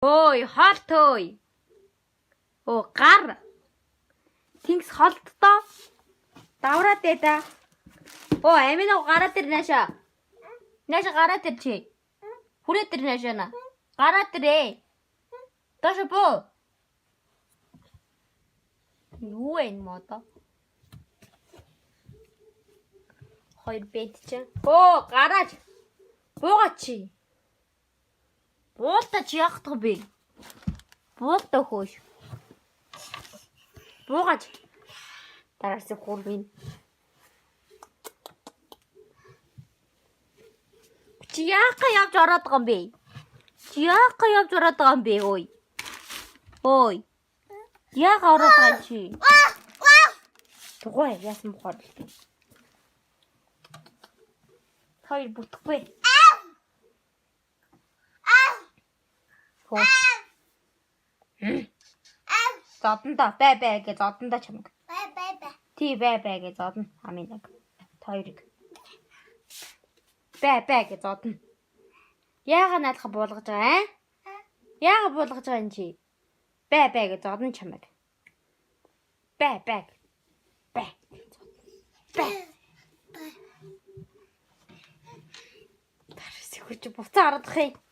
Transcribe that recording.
Ой, холт ой. Оо, гар. Тингс холттоо. Давраад ээ да. Оо, аминаа гараад ир наашаа. Наашаа гараад ир чи. Хүрээд ир наашаа на. Гараад ирээ. Доош боо. Юу вэ энэ модо? Хоёр бед чи. Оо, гараад. Буугаа чи. Буултаа чи яах вэ? Буултаа хөөш. Буугаач. Дараас хурвин. Чи яака явж ороод байгаа юм бэ? Чи яака явж ороод байгаа юм бэ? Ой. Ой. Яака ороод байгаа чи? Тугай яасан бохоор л. Хоёр бүтэхгүй. Зодондоо бай гэж зодондоо чамаг. Бай. Тий бай гэж зодно. Аминаг. Хоёрыг. Бай гэж зодно. Яага наадах буулгаж байгаа Яага буулгаж байгаа юм чи? Бай гэж зодно чамаг. Бай. Тарс их хүч буцаа арадах юм.